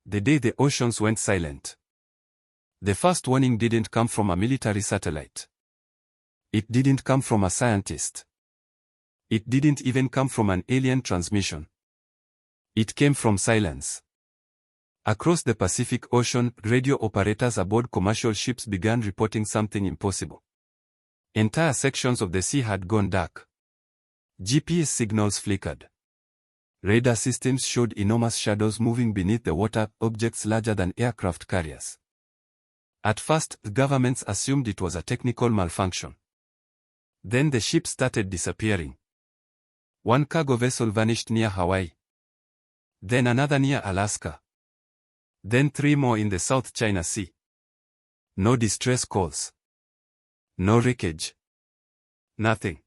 The day the oceans went silent. The first warning didn't come from a military satellite. It didn't come from a scientist. It didn't even come from an alien transmission. It came from silence. Across the Pacific Ocean, radio operators aboard commercial ships began reporting something impossible. Entire sections of the sea had gone dark. GPS signals flickered. Radar systems showed enormous shadows moving beneath the water, objects larger than aircraft carriers. At first, governments assumed it was a technical malfunction. Then the ships started disappearing. One cargo vessel vanished near Hawaii. Then another near Alaska. Then 3 more in the South China Sea. No distress calls. No wreckage. Nothing.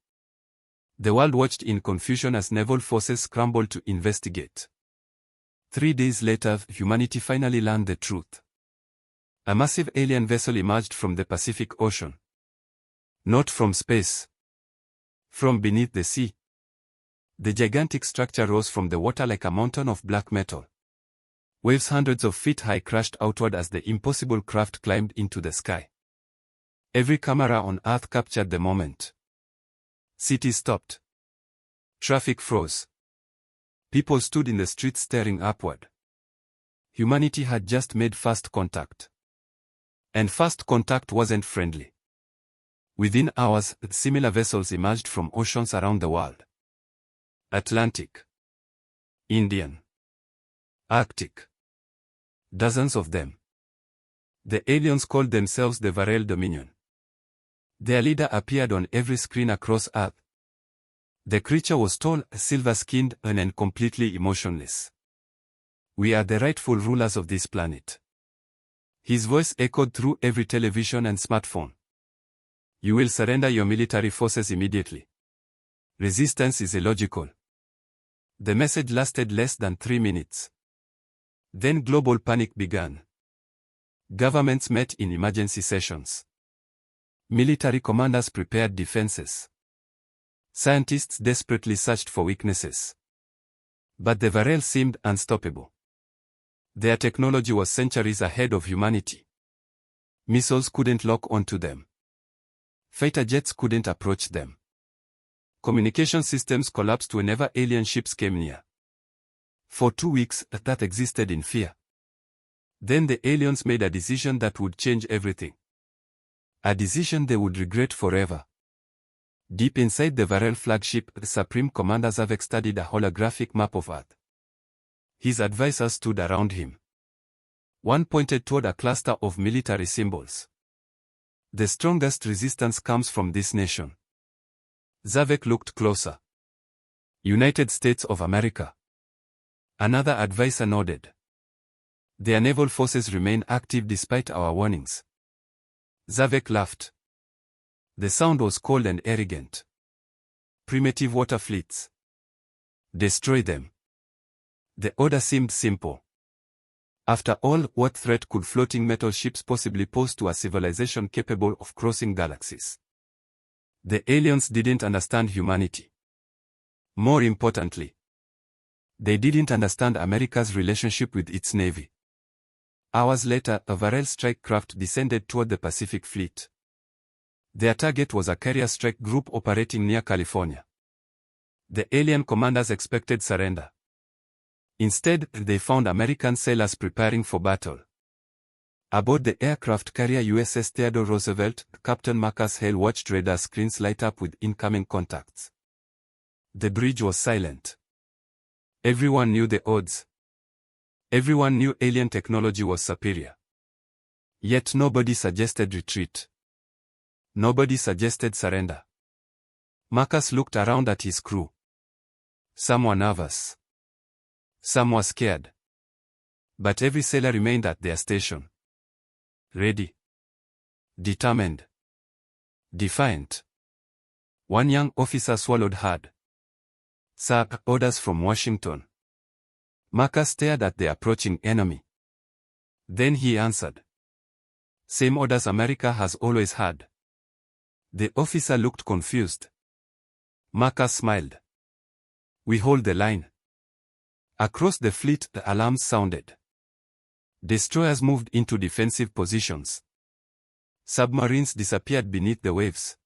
The world watched in confusion as naval forces scrambled to investigate. 3 days later, humanity finally learned the truth. A massive alien vessel emerged from the Pacific Ocean. Not from space. From beneath the sea. The gigantic structure rose from the water like a mountain of black metal. Waves hundreds of feet high crashed outward as the impossible craft climbed into the sky. Every camera on Earth captured the moment. Cities stopped. Traffic froze. People stood in the streets staring upward. Humanity had just made first contact. And first contact wasn't friendly. Within hours, similar vessels emerged from oceans around the world. Atlantic. Indian. Arctic. Dozens of them. The aliens called themselves the Varel Dominion. Their leader appeared on every screen across Earth. The creature was tall, silver-skinned, and completely emotionless. "We are the rightful rulers of this planet." His voice echoed through every television and smartphone. "You will surrender your military forces immediately. Resistance is illogical." The message lasted less than 3 minutes. Then global panic began. Governments met in emergency sessions. Military commanders prepared defenses. Scientists desperately searched for weaknesses. But the Varel seemed unstoppable. Their technology was centuries ahead of humanity. Missiles couldn't lock onto them. Fighter jets couldn't approach them. Communication systems collapsed whenever alien ships came near. For 2 weeks, Earth existed in fear. Then the aliens made a decision that would change everything. A decision they would regret forever. Deep inside the Varel flagship, the Supreme Commander Zavek studied a holographic map of Earth. His advisors stood around him. One pointed toward a cluster of military symbols. "The strongest resistance comes from this nation." Zavek looked closer. "United States of America." Another advisor nodded. "Their naval forces remain active despite our warnings." Zavek laughed. The sound was cold and arrogant. "Primitive water fleets. Destroy them." The order seemed simple. After all, what threat could floating metal ships possibly pose to a civilization capable of crossing galaxies? The aliens didn't understand humanity. More importantly, they didn't understand America's relationship with its navy. Hours later, a Varel strike craft descended toward the Pacific Fleet. Their target was a carrier strike group operating near California. The alien commanders expected surrender. Instead, they found American sailors preparing for battle. Aboard the aircraft carrier USS Theodore Roosevelt, Captain Marcus Hale watched radar screens light up with incoming contacts. The bridge was silent. Everyone knew the odds. Everyone knew alien technology was superior. Yet nobody suggested retreat. Nobody suggested surrender. Marcus looked around at his crew. Some were nervous. Some were scared. But every sailor remained at their station. Ready. Determined. Defiant. One young officer swallowed hard. "Sir, orders from Washington." Marcus stared at the approaching enemy. Then he answered. "Same orders America has always had." The officer looked confused. Marcus smiled. "We hold the line." Across the fleet, the alarms sounded. Destroyers moved into defensive positions. Submarines disappeared beneath the waves.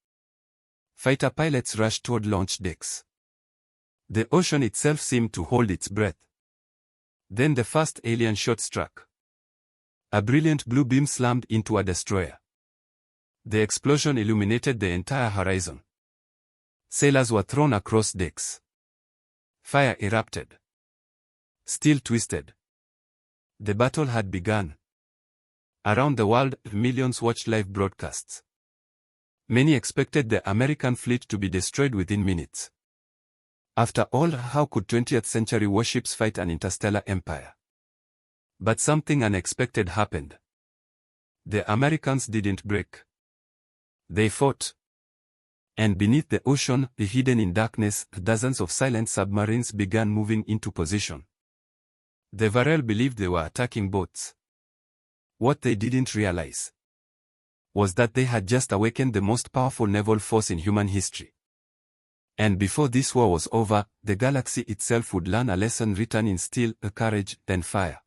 Fighter pilots rushed toward launch decks. The ocean itself seemed to hold its breath. Then the first alien shot struck. A brilliant blue beam slammed into a destroyer. The explosion illuminated the entire horizon. Sailors were thrown across decks. Fire erupted. Steel twisted. The battle had begun. Around the world, millions watched live broadcasts. Many expected the American fleet to be destroyed within minutes. After all, how could 20th century warships fight an interstellar empire? But something unexpected happened. The Americans didn't break. They fought. And beneath the ocean, hidden in darkness, dozens of silent submarines began moving into position. The Varel believed they were attacking boats. What they didn't realize was that they had just awakened the most powerful naval force in human history. And before this war was over, the galaxy itself would learn a lesson written in steel, courage, and fire.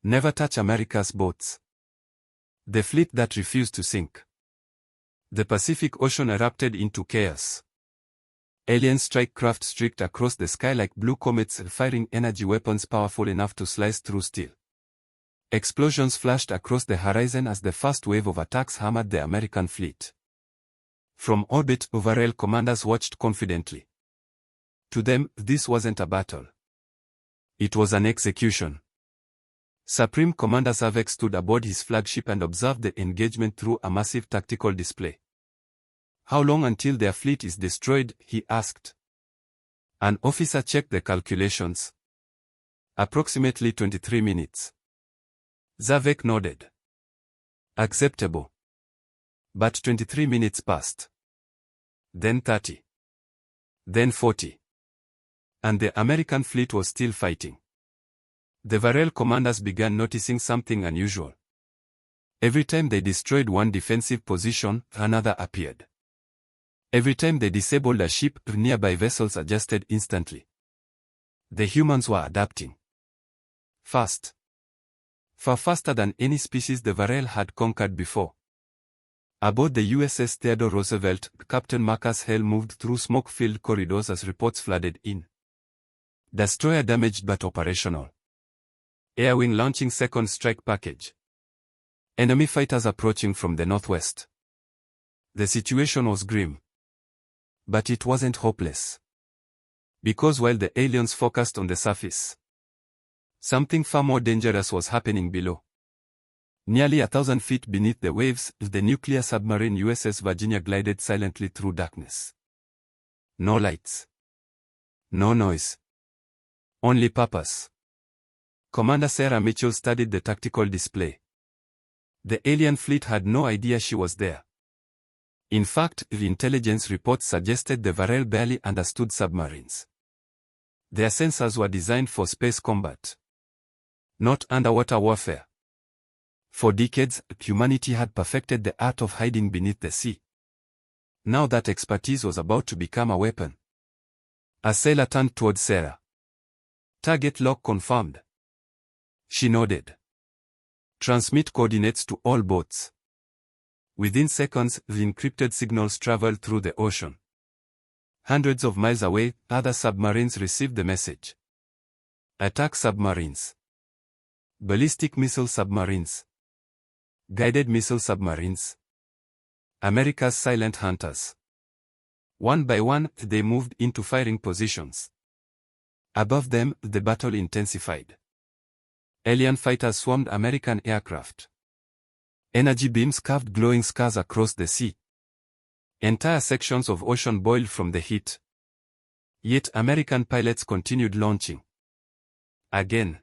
Never touch America's boats. The fleet that refused to sink. The Pacific Ocean erupted into chaos. Alien strike craft streaked across the sky like blue comets, firing energy weapons powerful enough to slice through steel. Explosions flashed across the horizon as the first wave of attacks hammered the American fleet. From orbit, Varel commanders watched confidently. To them, this wasn't a battle. It was an execution. Supreme Commander Zavek stood aboard his flagship and observed the engagement through a massive tactical display. "How long until their fleet is destroyed?" he asked. An officer checked the calculations. "Approximately 23 minutes. Zavek nodded. "Acceptable." But 23 minutes passed. Then 30. Then 40. And the American fleet was still fighting. The Varel commanders began noticing something unusual. Every time they destroyed one defensive position, another appeared. Every time they disabled a ship, nearby vessels adjusted instantly. The humans were adapting. Fast. Far faster than any species the Varel had conquered before. Aboard the USS Theodore Roosevelt, Captain Marcus Hale moved through smoke-filled corridors as reports flooded in. Destroyer damaged but operational. Air Wing launching second strike package. Enemy fighters approaching from the northwest. The situation was grim. But it wasn't hopeless. Because while the aliens focused on the surface, something far more dangerous was happening below. Nearly 1,000 feet beneath the waves, the nuclear submarine USS Virginia glided silently through darkness. No lights. No noise. Only purpose. Commander Sarah Mitchell studied the tactical display. The alien fleet had no idea she was there. In fact, the intelligence reports suggested the Varel barely understood submarines. Their sensors were designed for space combat, not underwater warfare. For decades, humanity had perfected the art of hiding beneath the sea. Now that expertise was about to become a weapon. A sailor turned towards Sarah. "Target lock confirmed." She nodded. "Transmit coordinates to all boats." Within seconds, the encrypted signals traveled through the ocean. Hundreds of miles away, other submarines received the message. Attack submarines. Ballistic missile submarines. Guided missile submarines. America's silent hunters. One by one, they moved into firing positions. Above them, the battle intensified. Alien fighters swarmed American aircraft. Energy beams carved glowing scars across the sea. Entire sections of ocean boiled from the heat. Yet American pilots continued launching. Again.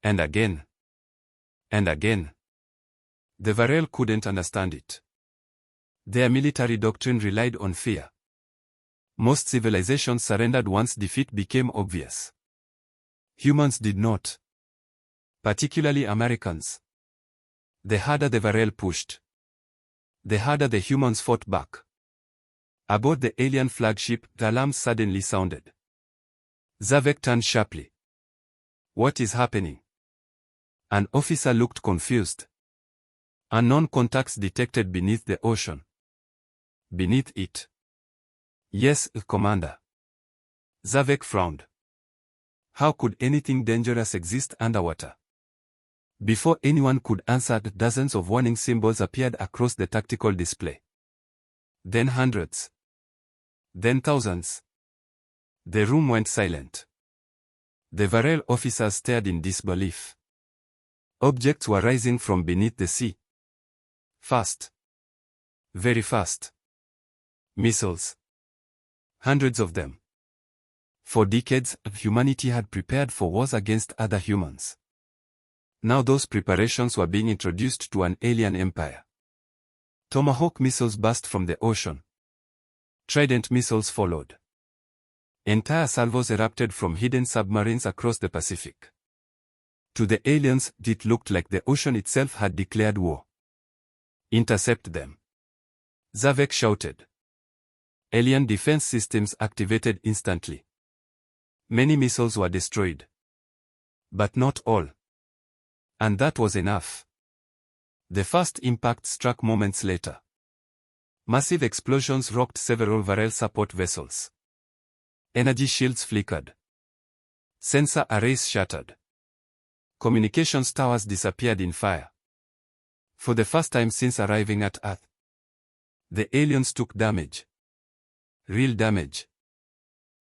And again. And again. The Varel couldn't understand it. Their military doctrine relied on fear. Most civilizations surrendered once defeat became obvious. Humans did not. Particularly Americans. The harder the Varel pushed, the harder the humans fought back. Aboard the alien flagship, the alarms suddenly sounded. Zavek turned sharply. "What is happening?" An officer looked confused. Unknown contacts detected beneath the ocean. Beneath it. Yes, Commander. Zavek frowned. How could anything dangerous exist underwater? Before anyone could answer, dozens of warning symbols appeared across the tactical display. Then hundreds. Then thousands. The room went silent. The Varel officers stared in disbelief. Objects were rising from beneath the sea. Fast. Very fast. Missiles. Hundreds of them. For decades, humanity had prepared for wars against other humans. Now those preparations were being introduced to an alien empire. Tomahawk missiles burst from the ocean. Trident missiles followed. Entire salvos erupted from hidden submarines across the Pacific. To the aliens, it looked like the ocean itself had declared war. Intercept them. Zavek shouted. Alien defense systems activated instantly. Many missiles were destroyed. But not all. And that was enough. The first impact struck moments later. Massive explosions rocked several Varel support vessels. Energy shields flickered. Sensor arrays shattered. Communications towers disappeared in fire. For the first time since arriving at Earth, the aliens took damage. Real damage.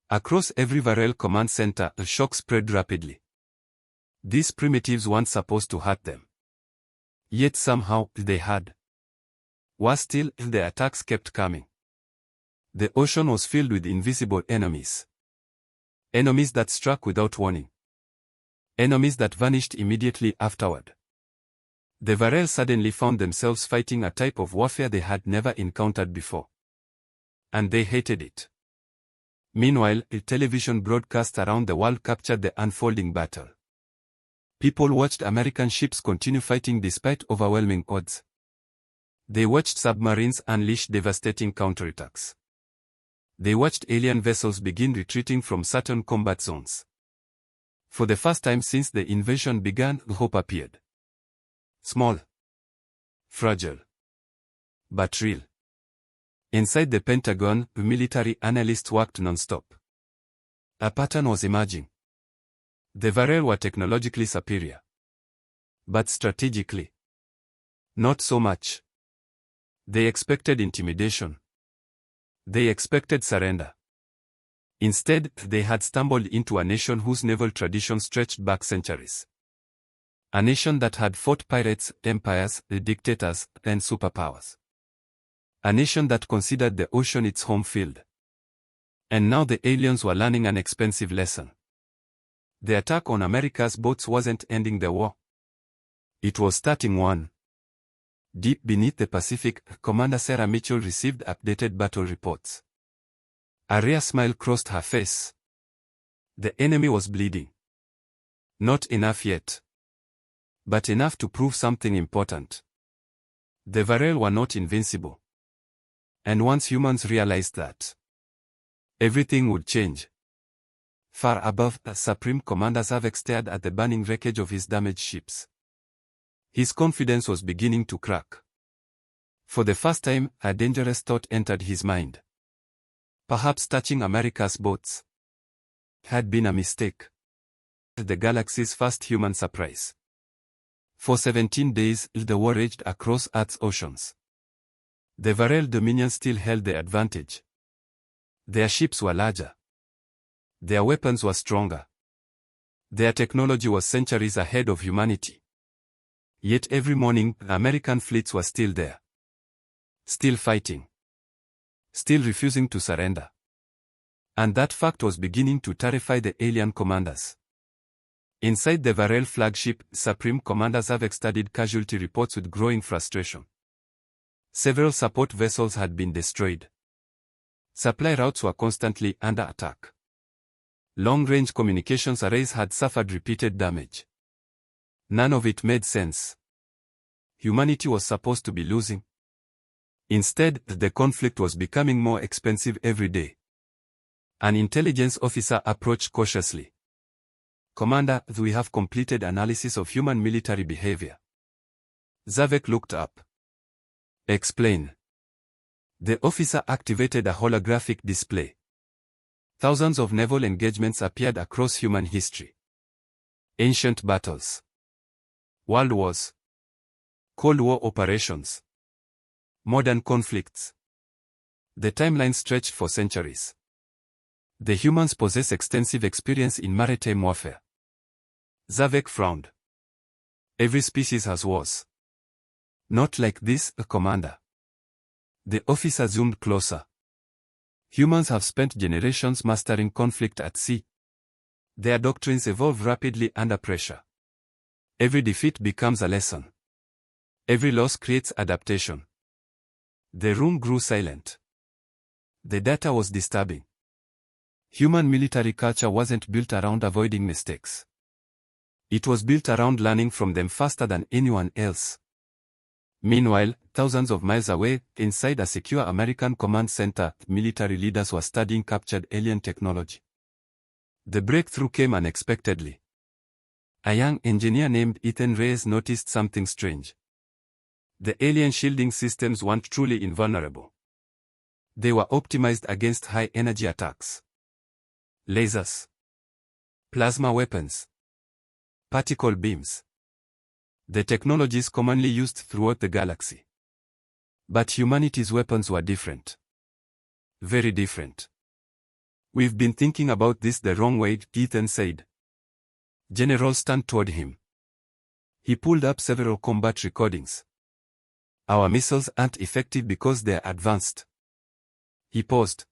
Across every Varel command center, the shock spread rapidly. These primitives weren't supposed to hurt them. Yet somehow, they had. Worse still, the attacks kept coming. The ocean was filled with invisible enemies. Enemies that struck without warning. Enemies that vanished immediately afterward. The Varel suddenly found themselves fighting a type of warfare they had never encountered before. And they hated it. Meanwhile, a television broadcast around the world captured the unfolding battle. People watched American ships continue fighting despite overwhelming odds. They watched submarines unleash devastating counterattacks. They watched alien vessels begin retreating from certain combat zones. For the first time since the invasion began, hope appeared. Small. Fragile. But real. Inside the Pentagon, military analysts worked non-stop. A pattern was emerging. The Varel were technologically superior. But strategically, not so much. They expected intimidation. They expected surrender. Instead, they had stumbled into a nation whose naval tradition stretched back centuries. A nation that had fought pirates, empires, dictators, and superpowers. A nation that considered the ocean its home field. And now the aliens were learning an expensive lesson. The attack on America's boats wasn't ending the war. It was starting one. Deep beneath the Pacific, Commander Sarah Mitchell received updated battle reports. A rare smile crossed her face. The enemy was bleeding. Not enough yet. But enough to prove something important. The Varel were not invincible. And once humans realized that, everything would change. Far above, Supreme Commander Zavek stared at the burning wreckage of his damaged ships. His confidence was beginning to crack. For the first time, a dangerous thought entered his mind. Perhaps touching America's boats had been a mistake. The galaxy's first human surprise. For 17 days, the war raged across Earth's oceans. The Varel Dominion still held the advantage. Their ships were larger. Their weapons were stronger. Their technology was centuries ahead of humanity. Yet every morning, American fleets were still there. Still fighting. Still refusing to surrender. And that fact was beginning to terrify the alien commanders. Inside the Varel flagship, Supreme Commander Zavek studied casualty reports with growing frustration. Several support vessels had been destroyed. Supply routes were constantly under attack. Long-range communications arrays had suffered repeated damage. None of it made sense. Humanity was supposed to be losing. Instead, the conflict was becoming more expensive every day. An intelligence officer approached cautiously. "Commander, we have completed analysis of human military behavior." Zavek looked up. "Explain." The officer activated a holographic display. Thousands of naval engagements appeared across human history. Ancient battles. World wars. Cold War operations. Modern conflicts. The timeline stretched for centuries. The humans possess extensive experience in maritime warfare. Zavek frowned. "Every species has wars." "Not like this, Commander." The officer zoomed closer. "Humans have spent generations mastering conflict at sea. Their doctrines evolve rapidly under pressure. Every defeat becomes a lesson. Every loss creates adaptation." The room grew silent. The data was disturbing. Human military culture wasn't built around avoiding mistakes. It was built around learning from them faster than anyone else. Meanwhile, thousands of miles away, inside a secure American command center, military leaders were studying captured alien technology. The breakthrough came unexpectedly. A young engineer named Ethan Reyes noticed something strange. The alien shielding systems weren't truly invulnerable. They were optimized against high-energy attacks. Lasers. Plasma weapons. Particle beams. The technologies commonly used throughout the galaxy. But humanity's weapons were different. Very different. "We've been thinking about this the wrong way," Ethan said. Generals turned toward him. He pulled up several combat recordings. "Our missiles aren't effective because they're advanced." He paused.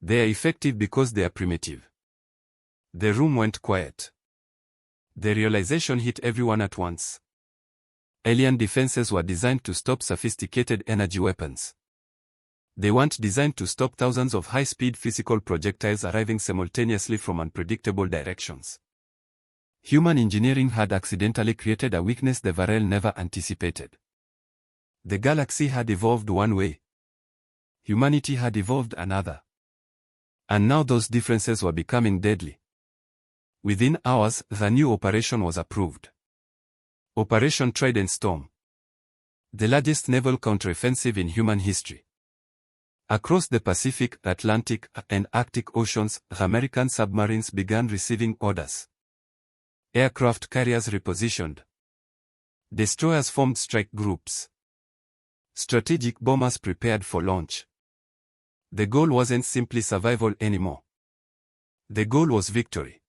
"They're effective because they're primitive." The room went quiet. The realization hit everyone at once. Alien defenses were designed to stop sophisticated energy weapons. They weren't designed to stop thousands of high-speed physical projectiles arriving simultaneously from unpredictable directions. Human engineering had accidentally created a weakness the Varel never anticipated. The galaxy had evolved one way. Humanity had evolved another. And now those differences were becoming deadly. Within hours, the new operation was approved. Operation Trident Storm. The largest naval counteroffensive in human history. Across the Pacific, Atlantic, and Arctic oceans, American submarines began receiving orders. Aircraft carriers repositioned. Destroyers formed strike groups. Strategic bombers prepared for launch. The goal wasn't simply survival anymore. The goal was victory.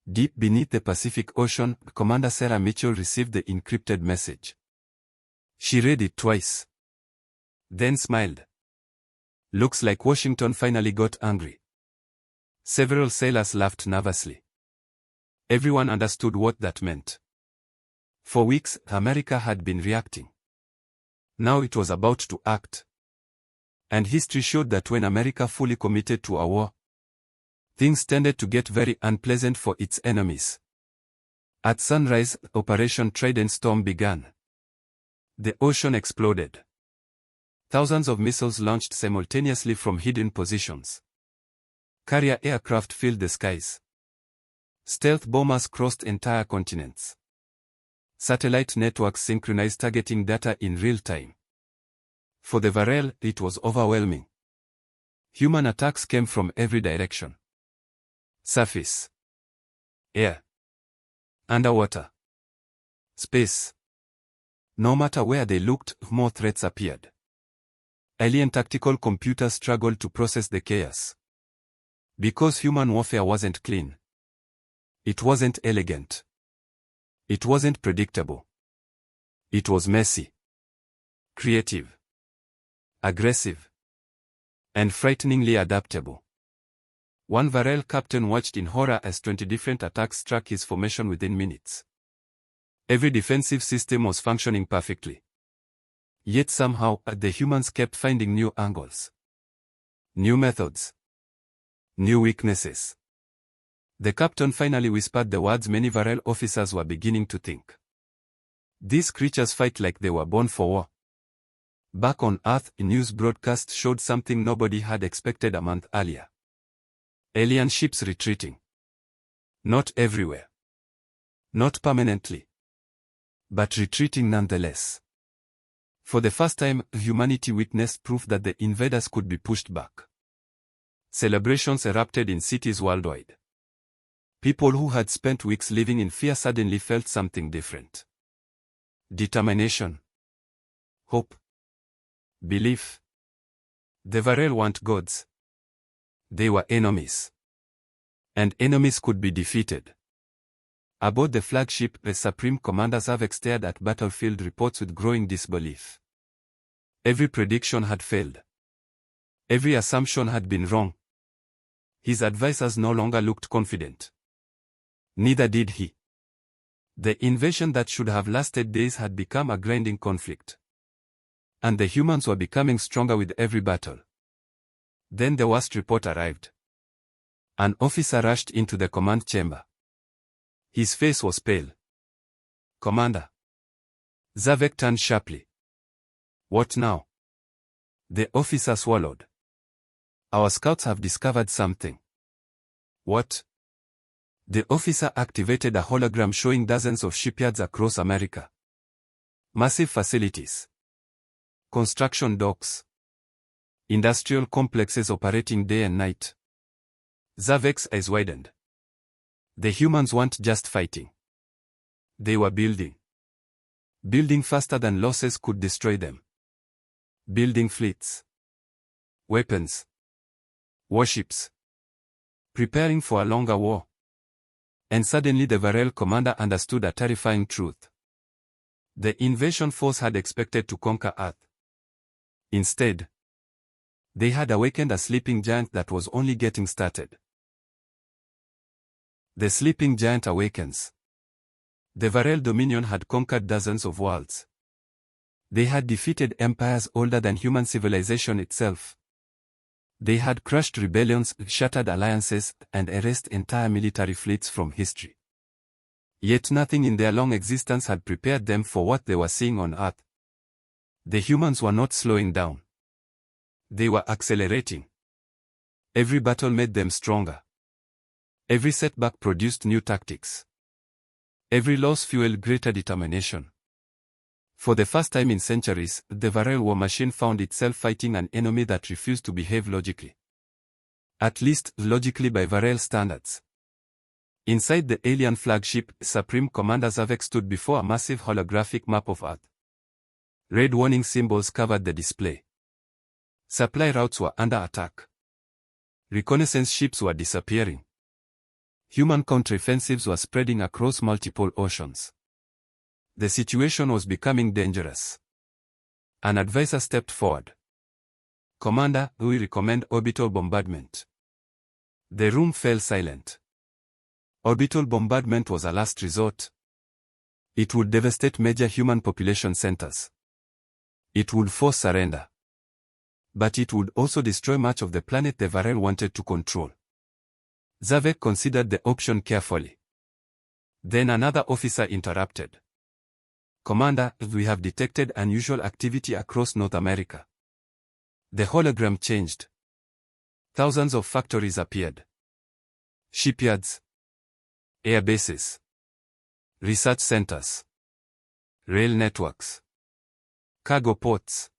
Deep beneath the Pacific Ocean, Commander Sarah Mitchell received the encrypted message. She read it twice. Then smiled. "Looks like Washington finally got angry." Several sailors laughed nervously. Everyone understood what that meant. For weeks, America had been reacting. Now it was about to act. And history showed that when America fully committed to a war, things tended to get very unpleasant for its enemies. At sunrise, Operation Trident Storm began. The ocean exploded. Thousands of missiles launched simultaneously from hidden positions. Carrier aircraft filled the skies. Stealth bombers crossed entire continents. Satellite networks synchronized targeting data in real time. For the Varel, it was overwhelming. Human attacks came from every direction. Surface. Air. Underwater. Space. No matter where they looked, more threats appeared. Alien tactical computers struggled to process the chaos. Because human warfare wasn't clean. It wasn't elegant. It wasn't predictable. It was messy. Creative. Aggressive. And frighteningly adaptable. One Varel captain watched in horror as 20 different attacks struck his formation within minutes. Every defensive system was functioning perfectly. Yet somehow, the humans kept finding new angles. New methods. New weaknesses. The captain finally whispered the words many Varel officers were beginning to think. These creatures fight like they were born for war. Back on Earth, a news broadcast showed something nobody had expected a month earlier. Alien ships retreating. Not everywhere. Not permanently. But retreating nonetheless. For the first time, humanity witnessed proof that the invaders could be pushed back. Celebrations erupted in cities worldwide. People who had spent weeks living in fear suddenly felt something different. Determination. Hope. Belief. The Varel weren't gods. They were enemies. And enemies could be defeated. Aboard the flagship, the Supreme Commander Zavek stared at battlefield reports with growing disbelief. Every prediction had failed. Every assumption had been wrong. His advisors no longer looked confident. Neither did he. The invasion that should have lasted days had become a grinding conflict. And the humans were becoming stronger with every battle. Then the worst report arrived. An officer rushed into the command chamber. His face was pale. "Commander." Zavek turned sharply. "What now?" The officer swallowed. "Our scouts have discovered something." "What?" The officer activated a hologram showing dozens of shipyards across America. Massive facilities. Construction docks. Industrial complexes operating day and night. Zavek's eyes widened. The humans weren't just fighting. They were building. Building faster than losses could destroy them. Building fleets. Weapons. Warships. Preparing for a longer war. And suddenly the Varel commander understood a terrifying truth. The invasion force had expected to conquer Earth. Instead, they had awakened a sleeping giant that was only getting started. The sleeping giant awakens. The Varel Dominion had conquered dozens of worlds. They had defeated empires older than human civilization itself. They had crushed rebellions, shattered alliances, and erased entire military fleets from history. Yet nothing in their long existence had prepared them for what they were seeing on Earth. The humans were not slowing down. They were accelerating. Every battle made them stronger. Every setback produced new tactics. Every loss fueled greater determination. For the first time in centuries, the Varel war machine found itself fighting an enemy that refused to behave logically. At least, logically by Varel standards. Inside the alien flagship, Supreme Commander Zavek stood before a massive holographic map of Earth. Red warning symbols covered the display. Supply routes were under attack. Reconnaissance ships were disappearing. Human counteroffensives were spreading across multiple oceans. The situation was becoming dangerous. An advisor stepped forward. "Commander, we recommend orbital bombardment." The room fell silent. Orbital bombardment was a last resort. It would devastate major human population centers. It would force surrender. But it would also destroy much of the planet the Varel wanted to control. Zavek considered the option carefully. Then another officer interrupted. "Commander, we have detected unusual activity across North America." The hologram changed. Thousands of factories appeared. Shipyards. Air bases. Research centers. Rail networks. Cargo ports.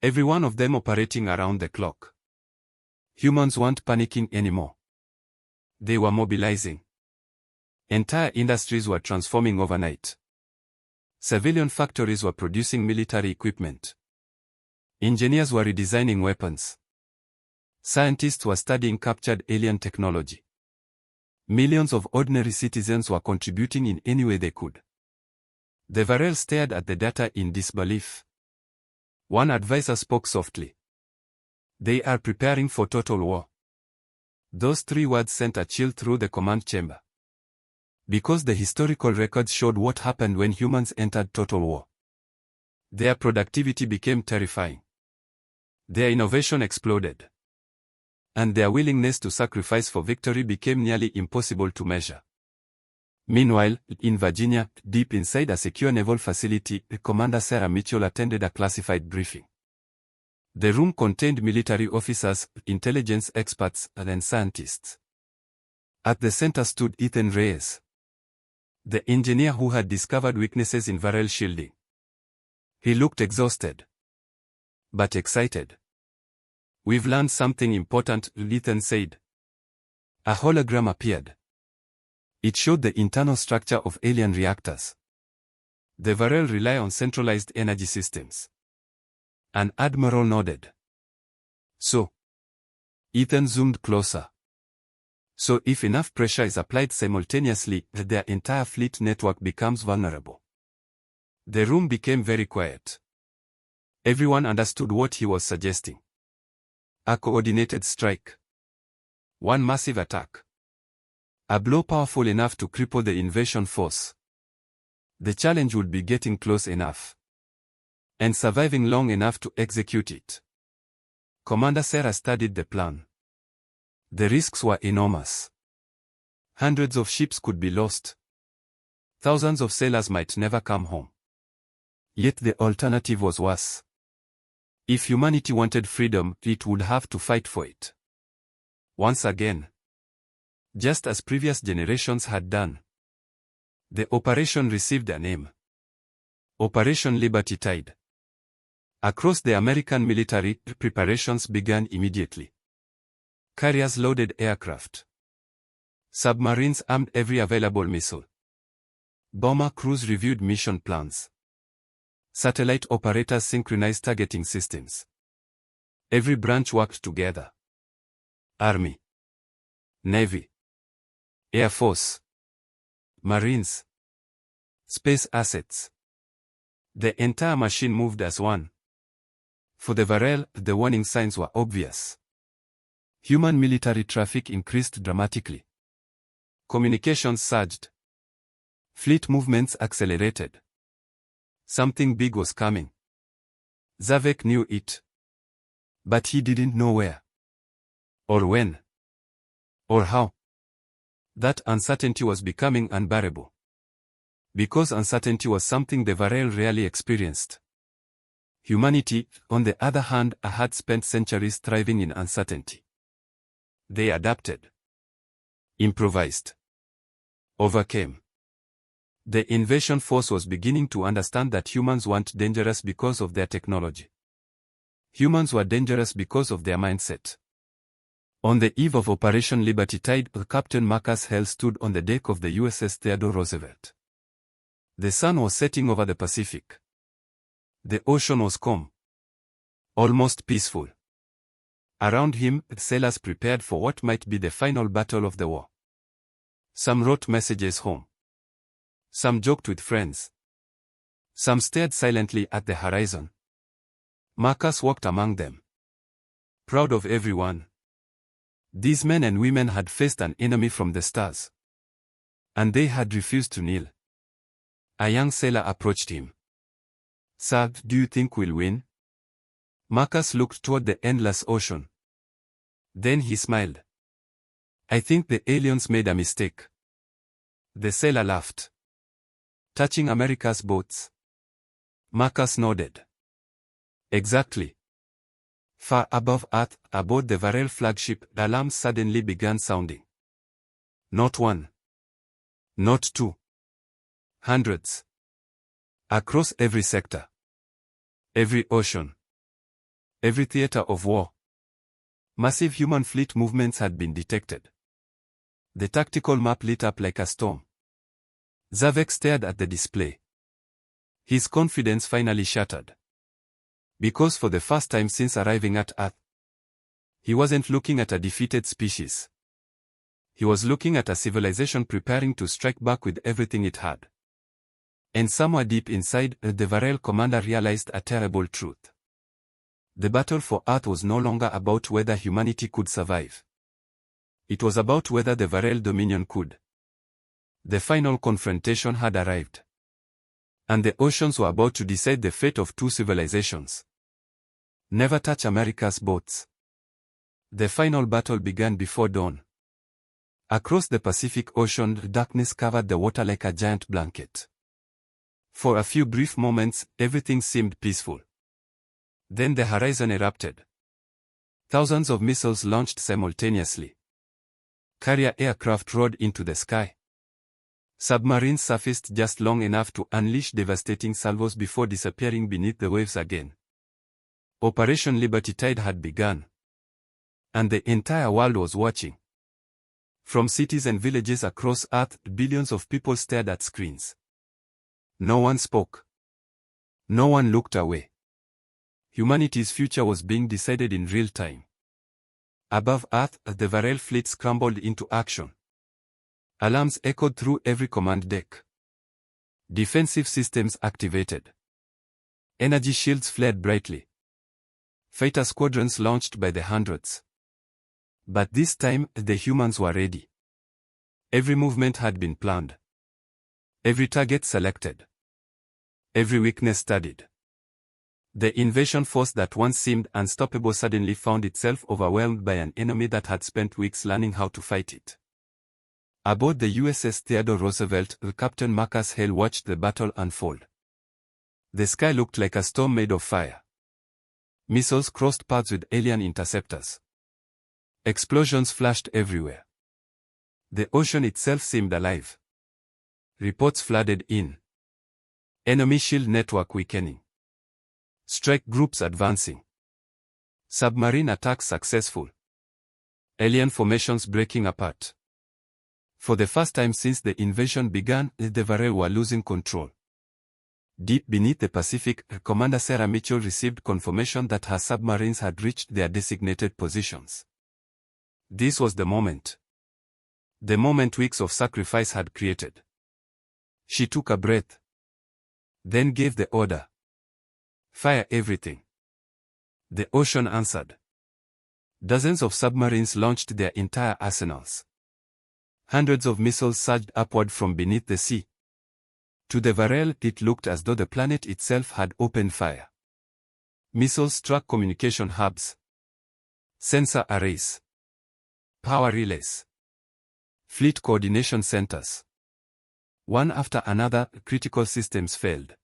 Every one of them operating around the clock. Humans weren't panicking anymore. They were mobilizing. Entire industries were transforming overnight. Civilian factories were producing military equipment. Engineers were redesigning weapons. Scientists were studying captured alien technology. Millions of ordinary citizens were contributing in any way they could. The Varel stared at the data in disbelief. One advisor spoke softly. "They are preparing for total war." Those 3 words sent a chill through the command chamber. Because the historical records showed what happened when humans entered total war. Their productivity became terrifying. Their innovation exploded. And their willingness to sacrifice for victory became nearly impossible to measure. Meanwhile, in Virginia, deep inside a secure naval facility, Commander Sarah Mitchell attended a classified briefing. The room contained military officers, intelligence experts, and scientists. At the center stood Ethan Reyes, the engineer who had discovered weaknesses in Varel shielding. He looked exhausted, but excited. "We've learned something important," Ethan said. A hologram appeared. It showed the internal structure of alien reactors. The Varel rely on centralized energy systems. An admiral nodded. "So?" Ethan zoomed closer. "So if enough pressure is applied simultaneously, their entire fleet network becomes vulnerable." The room became very quiet. Everyone understood what he was suggesting. A coordinated strike. One massive attack. A blow powerful enough to cripple the invasion force. The challenge would be getting close enough and surviving long enough to execute it. Commander Sarah studied the plan. The risks were enormous. Hundreds of ships could be lost. Thousands of sailors might never come home. Yet the alternative was worse. If humanity wanted freedom, it would have to fight for it. Once again. Just as previous generations had done. The operation received a name. Operation Liberty Tide. Across the American military, preparations began immediately. Carriers loaded aircraft. Submarines armed every available missile. Bomber crews reviewed mission plans. Satellite operators synchronized targeting systems. Every branch worked together. Army, Navy, Air Force, Marines, space assets. The entire machine moved as one. For the Varel, the warning signs were obvious. Human military traffic increased dramatically. Communications surged. Fleet movements accelerated. Something big was coming. Zavek knew it. But he didn't know where. Or when. Or how. That uncertainty was becoming unbearable. Because uncertainty was something the Varel rarely experienced. Humanity, on the other hand, had spent centuries thriving in uncertainty. They adapted. Improvised. Overcame. The invasion force was beginning to understand that humans weren't dangerous because of their technology. Humans were dangerous because of their mindset. On the eve of Operation Liberty Tide, Captain Marcus Hale stood on the deck of the USS Theodore Roosevelt. The sun was setting over the Pacific. The ocean was calm. Almost peaceful. Around him, sailors prepared for what might be the final battle of the war. Some wrote messages home. Some joked with friends. Some stared silently at the horizon. Marcus walked among them. Proud of everyone. These men and women had faced an enemy from the stars. And they had refused to kneel. A young sailor approached him. "Sir, do you think we'll win?" Marcus looked toward the endless ocean. Then he smiled. "I think the aliens made a mistake." The sailor laughed. "Touching America's boats?" Marcus nodded. "Exactly." Far above Earth, aboard the Varel flagship, alarms suddenly began sounding. Not one. Not two. Hundreds. Across every sector. Every ocean. Every theater of war. Massive human fleet movements had been detected. The tactical map lit up like a storm. Zavek stared at the display. His confidence finally shattered. Because for the first time since arriving at Earth, he wasn't looking at a defeated species. He was looking at a civilization preparing to strike back with everything it had. And somewhere deep inside, the Varel commander realized a terrible truth. The battle for Earth was no longer about whether humanity could survive. It was about whether the Varel Dominion could. The final confrontation had arrived. And the oceans were about to decide the fate of two civilizations. Never touch America's boats. The final battle began before dawn. Across the Pacific Ocean, darkness covered the water like a giant blanket. For a few brief moments, everything seemed peaceful. Then the horizon erupted. Thousands of missiles launched simultaneously. Carrier aircraft roared into the sky. Submarines surfaced just long enough to unleash devastating salvos before disappearing beneath the waves again. Operation Liberty Tide had begun. And the entire world was watching. From cities and villages across Earth, billions of people stared at screens. No one spoke. No one looked away. Humanity's future was being decided in real time. Above Earth, the Varel fleet scrambled into action. Alarms echoed through every command deck. Defensive systems activated. Energy shields flared brightly. Fighter squadrons launched by the hundreds. But this time, the humans were ready. Every movement had been planned. Every target selected. Every weakness studied. The invasion force that once seemed unstoppable suddenly found itself overwhelmed by an enemy that had spent weeks learning how to fight it. Aboard the USS Theodore Roosevelt, Captain Marcus Hale watched the battle unfold. The sky looked like a storm made of fire. Missiles crossed paths with alien interceptors. Explosions flashed everywhere. The ocean itself seemed alive. Reports flooded in. Enemy shield network weakening. Strike groups advancing. Submarine attacks successful. Alien formations breaking apart. For the first time since the invasion began, the Varel were losing control. Deep beneath the Pacific, Commander Sarah Mitchell received confirmation that her submarines had reached their designated positions. This was the moment. The moment weeks of sacrifice had created. She took a breath. Then gave the order. Fire everything. The ocean answered. Dozens of submarines launched their entire arsenals. Hundreds of missiles surged upward from beneath the sea. To the Varel, it looked as though the planet itself had opened fire. Missiles struck communication hubs, sensor arrays, power relays, fleet coordination centers. One after another, critical systems failed.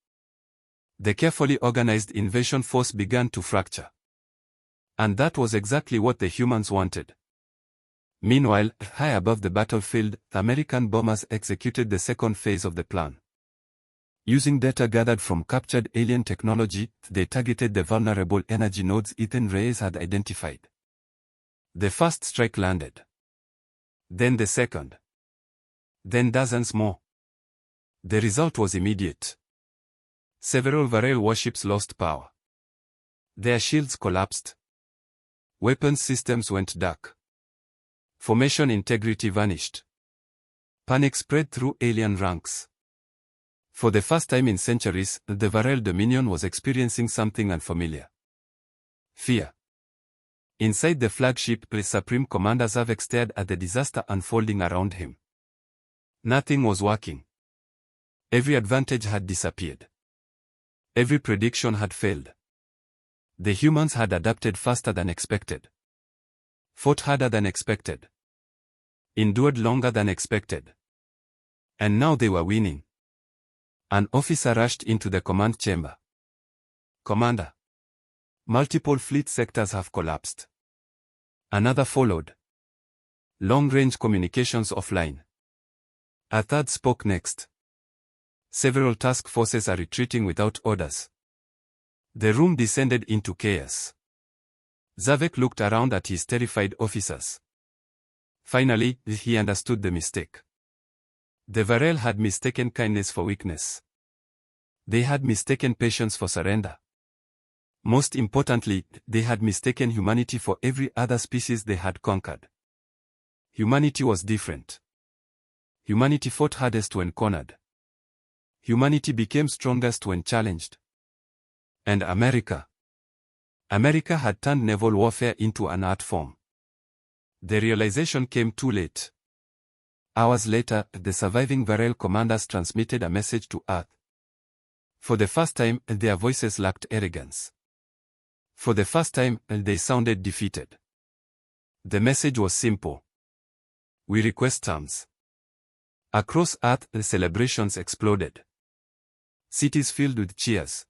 The carefully organized invasion force began to fracture. And that was exactly what the humans wanted. Meanwhile, high above the battlefield, American bombers executed the second phase of the plan. Using data gathered from captured alien technology, they targeted the vulnerable energy nodes Ethan Reyes had identified. The first strike landed. Then the second. Then dozens more. The result was immediate. Several Varel warships lost power. Their shields collapsed. Weapons systems went dark. Formation integrity vanished. Panic spread through alien ranks. For the first time in centuries, the Varel Dominion was experiencing something unfamiliar. Fear. Inside the flagship, Supreme Commander Zavek stared at the disaster unfolding around him. Nothing was working. Every advantage had disappeared. Every prediction had failed. The humans had adapted faster than expected. Fought harder than expected. Endured longer than expected. And now they were winning. An officer rushed into the command chamber. Commander. Multiple fleet sectors have collapsed. Another followed. Long-range communications offline. A third spoke next. Several task forces are retreating without orders. The room descended into chaos. Zavek looked around at his terrified officers. Finally, he understood the mistake. The Varel had mistaken kindness for weakness. They had mistaken patience for surrender. Most importantly, they had mistaken humanity for every other species they had conquered. Humanity was different. Humanity fought hardest when cornered. Humanity became strongest when challenged. And America had turned naval warfare into an art form. The realization came too late. Hours later, the surviving Varel commanders transmitted a message to Earth. For the first time, their voices lacked arrogance. For the first time, they sounded defeated. The message was simple. We request terms. Across Earth, the celebrations exploded. Cities filled with cheers.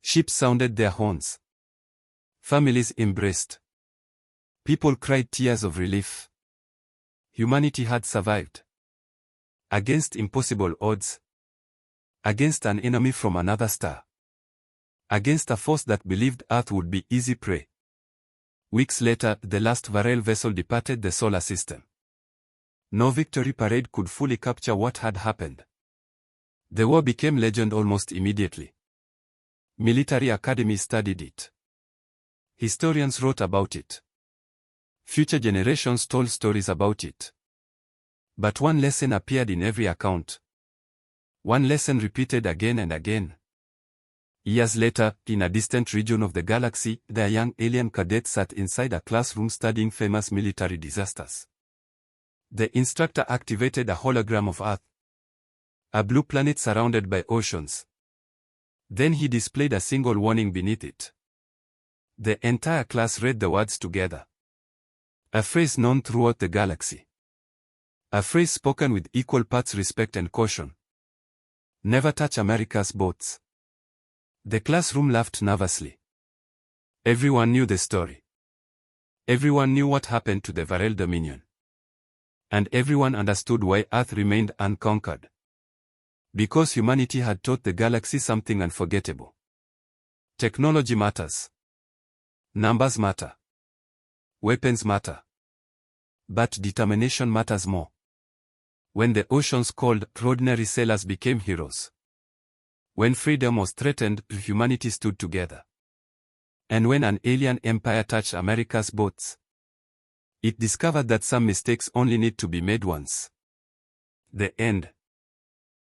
Ships sounded their horns. Families embraced. People cried tears of relief. Humanity had survived. Against impossible odds. Against an enemy from another star. Against a force that believed Earth would be easy prey. Weeks later, the last Varel vessel departed the solar system. No victory parade could fully capture what had happened. The war became legend almost immediately. Military academies studied it. Historians wrote about it. Future generations told stories about it. But one lesson appeared in every account. One lesson repeated again and again. Years later, in a distant region of the galaxy, the young alien cadet sat inside a classroom studying famous military disasters. The instructor activated a hologram of Earth. A blue planet surrounded by oceans. Then he displayed a single warning beneath it. The entire class read the words together. A phrase known throughout the galaxy. A phrase spoken with equal parts respect and caution. Never touch America's boats. The classroom laughed nervously. Everyone knew the story. Everyone knew what happened to the Varel Dominion. And everyone understood why Earth remained unconquered. Because humanity had taught the galaxy something unforgettable. Technology matters. Numbers matter. Weapons matter. But determination matters more. When the oceans called, ordinary sailors became heroes. When freedom was threatened, humanity stood together. And when an alien empire touched America's boats, it discovered that some mistakes only need to be made once. The end.